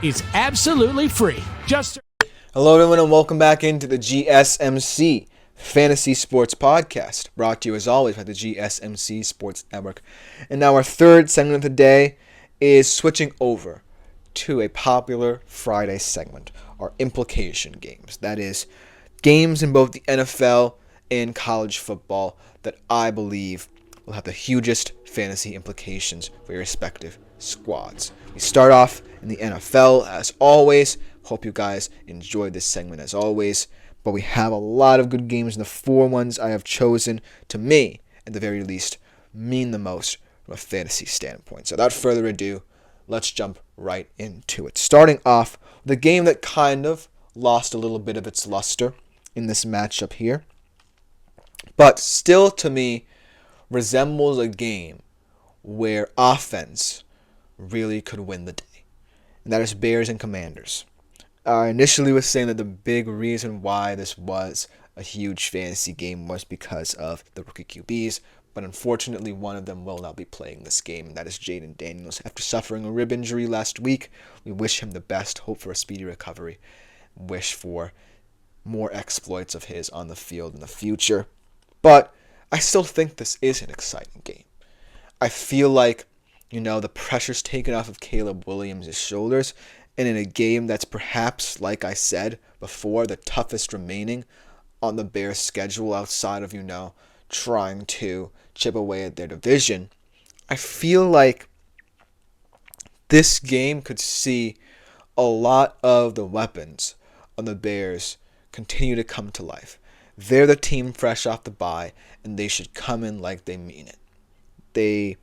is absolutely free. Hello everyone and welcome back into the GSMC Fantasy Sports Podcast, brought to you as always by the GSMC Sports Network. And now our third segment of the day is switching over to a popular Friday segment, our implication games. That is, games in both the NFL and college football that I believe will have the hugest fantasy implications for your respective squads. We start off in the NFL as always. Hope you guys enjoyed this segment as always. But we have a lot of good games, and the four ones I have chosen, to me, at the very least, mean the most from a fantasy standpoint. So without further ado, let's jump right into it. Starting off with a game that kind of lost a little bit of its luster in this matchup here, but still to me resembles a game where offense really could win the day. And that is Bears and Commanders. I initially was saying that the big reason why this was a huge fantasy game was because of the rookie QBs, but unfortunately one of them will not be playing this game, and that is Jaden Daniels. After suffering a rib injury last week, we wish him the best, hope for a speedy recovery, wish for more exploits of his on the field in the future. But I still think this is an exciting game. I feel like, the pressure's taken off of Caleb Williams' shoulders, and in a game that's perhaps, like I said before, the toughest remaining on the Bears' schedule outside of, trying to chip away at their division, I feel like this game could see a lot of the weapons on the Bears continue to come to life. They're the team fresh off the bye, and they should come in like they mean it. They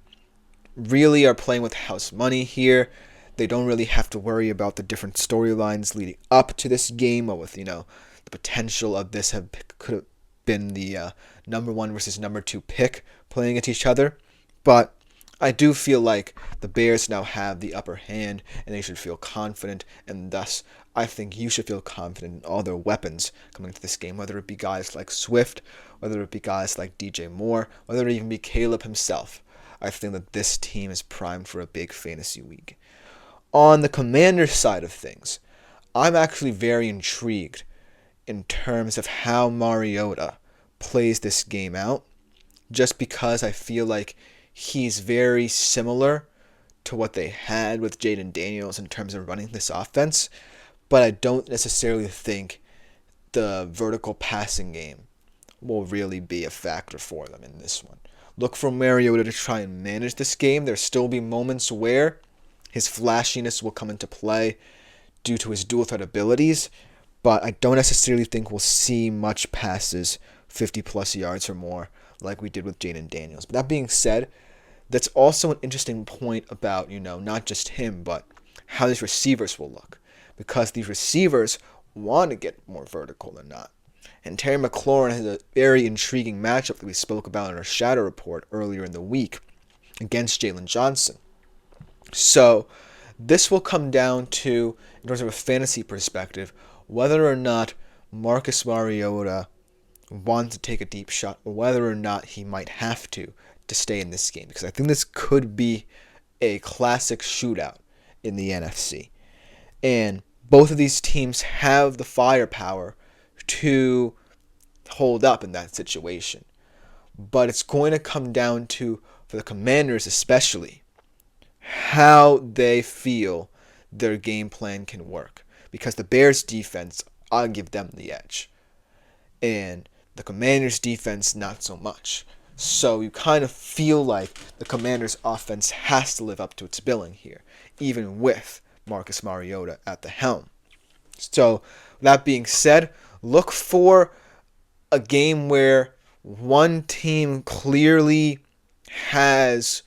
really are playing with house money here. They don't really have to worry about the different storylines leading up to this game, or with, the potential of this could have been the number one versus number two pick playing at each other. But I do feel like the Bears now have the upper hand, and they should feel confident, and thus I think you should feel confident in all their weapons coming into this game, whether it be guys like Swift, whether it be guys like DJ Moore, whether it even be Caleb himself. I think that this team is primed for a big fantasy week. On the Commanders side of things, I'm actually very intrigued in terms of how Mariota plays this game out, just because I feel like he's very similar to what they had with Jaden Daniels in terms of running this offense, but I don't necessarily think the vertical passing game will really be a factor for them in this one. Look for Mariota to try and manage this game. There'll still be moments where his flashiness will come into play due to his dual threat abilities, but I don't necessarily think we'll see much passes 50-plus yards or more like we did with Jaden Daniels. But that being said, that's also an interesting point about, not just him, but how these receivers will look. Because these receivers want to get more vertical than not. And Terry McLaurin has a very intriguing matchup that we spoke about in our Shadow Report earlier in the week against Jalen Johnson. So this will come down to, in terms of a fantasy perspective, whether or not Marcus Mariota wants to take a deep shot, or whether or not he might have to stay in this game. Because I think this could be a classic shootout in the NFC. And both of these teams have the firepower to hold up in that situation. But it's going to come down to, for the Commanders especially, how they feel their game plan can work. Because the Bears' defense, I'll give them the edge. And the Commanders' defense, not so much. So you kind of feel like the Commanders' offense has to live up to its billing here, even with Marcus Mariota at the helm. So, that being said, look for a game where one team clearly has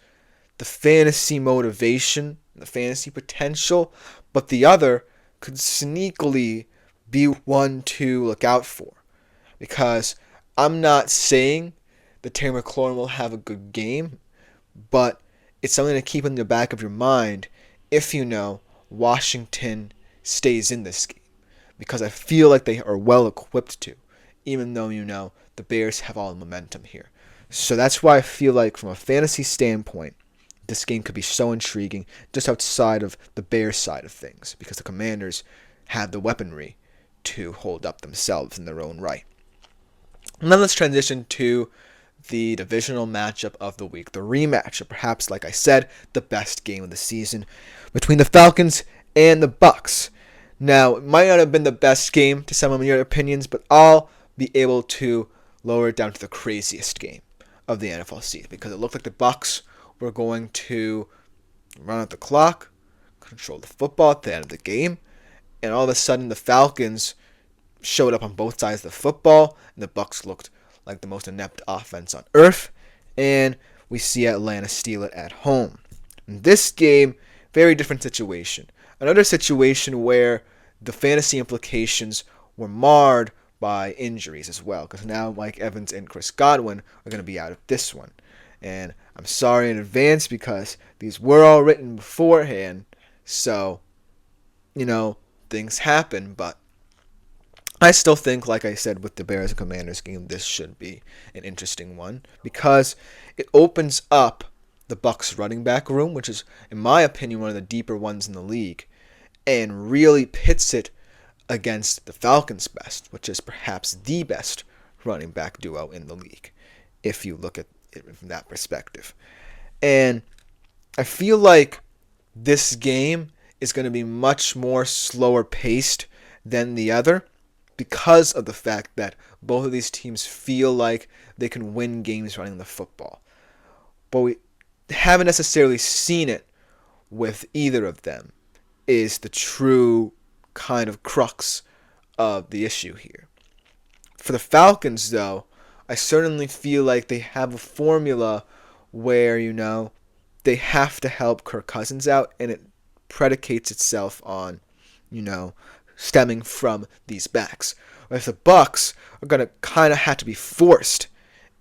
the fantasy motivation, the fantasy potential, but the other could sneakily be one to look out for. Because I'm not saying that Terry McLaurin will have a good game, but it's something to keep in the back of your mind if Washington stays in this game. Because I feel like they are well equipped to, even though the Bears have all the momentum here. So that's why I feel like from a fantasy standpoint, this game could be so intriguing just outside of the Bears side of things, because the Commanders have the weaponry to hold up themselves in their own right. And then let's transition to the divisional matchup of the week, the rematch of perhaps, like I said, the best game of the season between the Falcons and the Bucs. Now, it might not have been the best game to some of your opinions, but I'll be able to lower it down to the craziest game of the NFL season, because it looked like the Bucs were going to run out the clock, control the football at the end of the game, and all of a sudden the Falcons showed up on both sides of the football, and the Bucs looked like the most inept offense on earth, and we see Atlanta steal it at home. In this game, very different situation. Another situation where the fantasy implications were marred by injuries as well, because now Mike Evans and Chris Godwin are going to be out of this one. And I'm sorry in advance, because these were all written beforehand, so, things happen, but I still think, like I said, with the Bears and Commanders game, this should be an interesting one, because it opens up the Bucs running back room, which is, in my opinion, one of the deeper ones in the league, and really pits it against the Falcons' best, which is perhaps the best running back duo in the league, if you look at it from that perspective. And I feel like this game is going to be much more slower paced than the other, because of the fact that both of these teams feel like they can win games running the football. But we haven't necessarily seen it with either of them, is the true kind of crux of the issue here. For the Falcons, though, I certainly feel like they have a formula where, they have to help Kirk Cousins out, and it predicates itself on, stemming from these backs. Whereas the Bucs are going to kind of have to be forced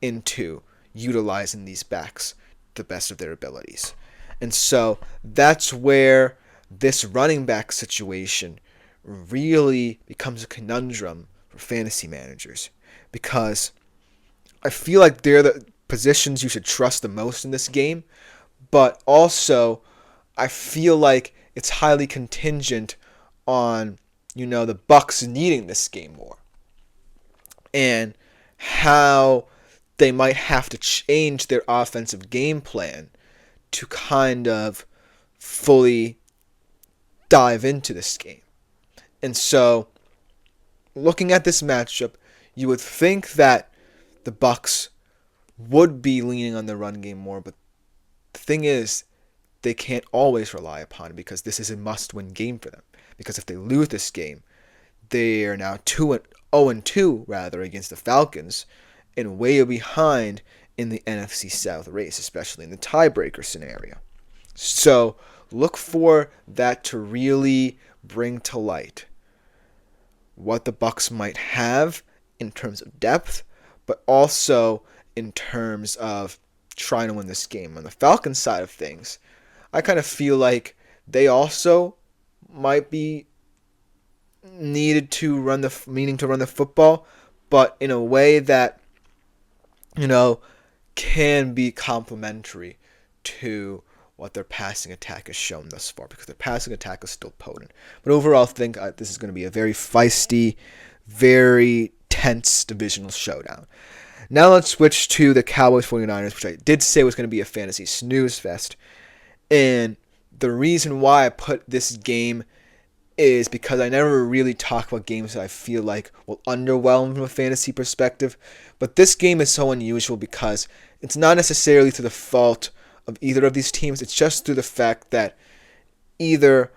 into utilizing these backs to the best of their abilities. And so that's where this running back situation really becomes a conundrum for fantasy managers, because I feel like they're the positions you should trust the most in this game, but also I feel like it's highly contingent on, the Bucs needing this game more, and how they might have to change their offensive game plan to kind of fully dive into this game. And so, looking at this matchup, you would think that the Bucs would be leaning on the run game more, but the thing is, they can't always rely upon it, because this is a must-win game for them. Because if they lose this game, they are now 0-2 against the Falcons, and way behind in the NFC South race, especially in the tiebreaker scenario. So look for that to really bring to light what the Bucs might have in terms of depth, but also in terms of trying to win this game. On the Falcons side of things, I kind of feel like they also might be needing to run the football, but in a way that, can be complementary to what their passing attack has shown thus far, because their passing attack is still potent. But overall, I think this is going to be a very feisty, very tense divisional showdown. Now let's switch to the Cowboys 49ers, which I did say was going to be a fantasy snooze fest. And the reason why I put this game is because I never really talk about games that I feel like will underwhelm from a fantasy perspective. But this game is so unusual because it's not necessarily to the fault of either of these teams. It's just through the fact that whether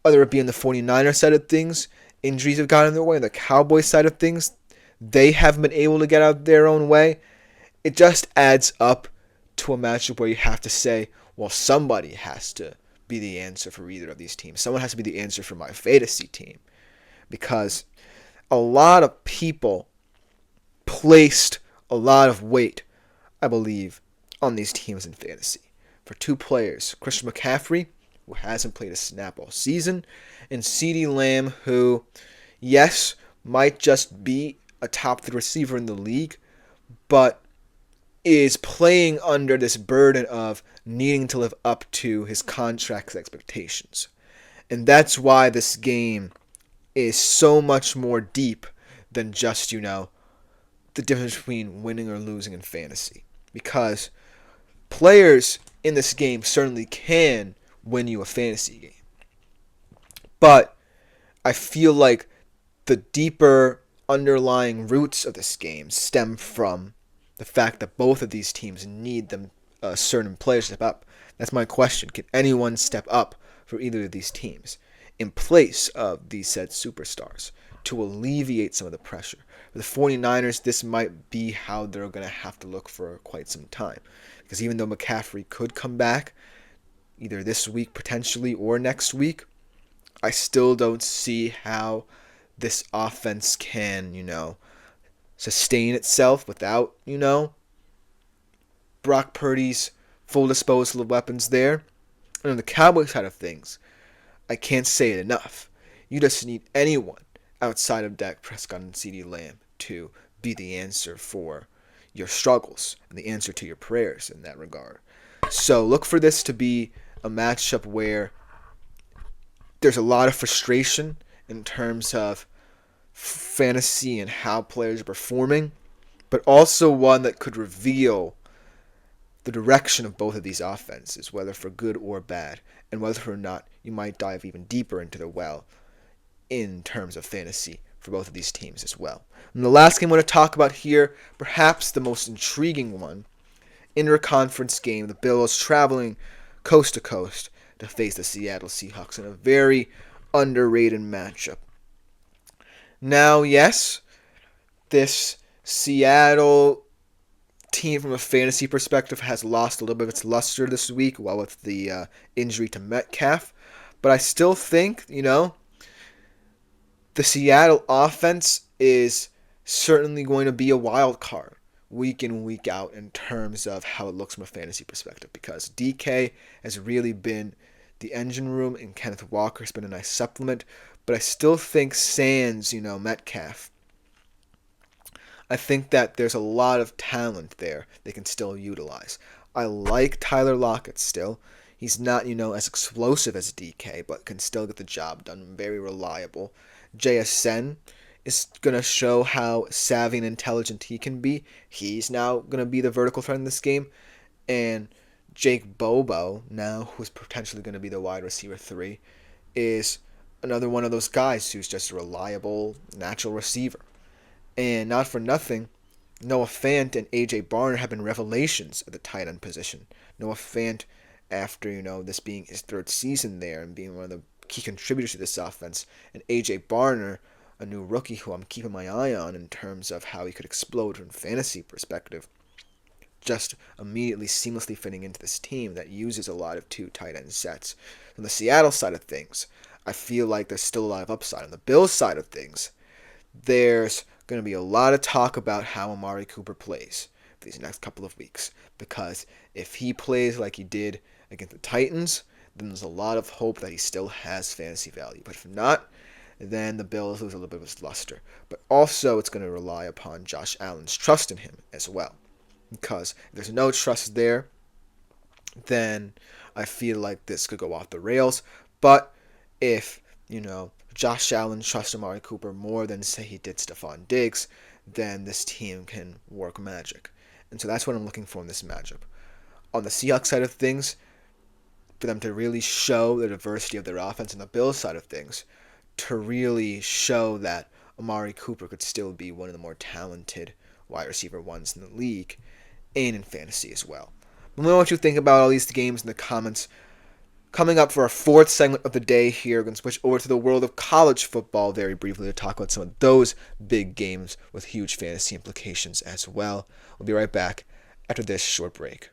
it be on the 49ers side of things, injuries have gotten in their way. On the Cowboys side of things, they haven't been able to get out their own way. It just adds up to a matchup where you have to say, well, somebody has to be the answer for either of these teams. Someone has to be the answer for my fantasy team. Because a lot of people placed a lot of weight, I believe, on these teams in fantasy. For two players, Christian McCaffrey, who hasn't played a snap all season, and CeeDee Lamb, who, yes, might just be a top 3 receiver in the league, but is playing under this burden of needing to live up to his contract's expectations. And that's why this game is so much more deep than just, the difference between winning or losing in fantasy. Because players in this game certainly can win you a fantasy game. But I feel like the deeper underlying roots of this game stem from the fact that both of these teams need them certain players to step up. That's my question. Can anyone step up for either of these teams in place of these said superstars to alleviate some of the pressure? For the 49ers, this might be how they're going to have to look for quite some time. Because even though McCaffrey could come back either this week potentially or next week, I still don't see how this offense can, sustain itself without, Brock Purdy's full disposal of weapons there. And on the Cowboys side of things, I can't say it enough. You just need anyone outside of Dak Prescott and CeeDee Lamb to be the answer for your struggles and the answer to your prayers in that regard. So look for this to be a matchup where there's a lot of frustration in terms of fantasy and how players are performing, but also one that could reveal the direction of both of these offenses, whether for good or bad, and whether or not you might dive even deeper into the well in terms of fantasy for both of these teams as well. And the last game I want to talk about here, perhaps the most intriguing one, inter-conference game, the Bills traveling coast to coast to face the Seattle Seahawks in a very underrated matchup. Now, yes, this Seattle team from a fantasy perspective has lost a little bit of its luster this week, while with the injury to Metcalf. But I still think, the Seattle offense is certainly going to be a wild card week in, week out in terms of how it looks from a fantasy perspective, because DK has really been the engine room, and Kenneth Walker has been a nice supplement. But I still think sans, Metcalf, I think that there's a lot of talent there they can still utilize. I like Tyler Lockett still. He's not, as explosive as DK, but can still get the job done. Very reliable. JSN is going to show how savvy and intelligent he can be. He's now going to be the vertical threat in this game. And Jake Bobo, now who's potentially going to be the wide receiver 3, is another one of those guys who's just a reliable, natural receiver. And not for nothing, Noah Fant and A.J. Barner have been revelations at the tight end position. Noah Fant, after, this being his third season there and being one of the key contributors to this offense, and A.J. Barner, a new rookie who I'm keeping my eye on in terms of how he could explode from a fantasy perspective, just immediately seamlessly fitting into this team that uses a lot of 2 tight end sets. On the Seattle side of things, I feel like there's still a lot of upside. On the Bills side of things, there's going to be a lot of talk about how Amari Cooper plays for these next couple of weeks. Because if he plays like he did against the Titans, then there's a lot of hope that he still has fantasy value. But if not, then the Bills lose a little bit of his luster. But also, it's going to rely upon Josh Allen's trust in him as well. Because if there's no trust there, then I feel like this could go off the rails. But if, Josh Allen trusts Amari Cooper more than, say, he did Stephon Diggs, then this team can work magic. And so that's what I'm looking for in this matchup. On the Seahawks side of things, for them to really show the diversity of their offense, and the Bills side of things, to really show that Amari Cooper could still be one of the more talented wide receiver ones in the league, and in fantasy as well. Let me know what you think about all these games in the comments. Coming up for our 4th segment of the day here, we're going to switch over to the world of college football very briefly to talk about some of those big games with huge fantasy implications as well. We'll be right back after this short break.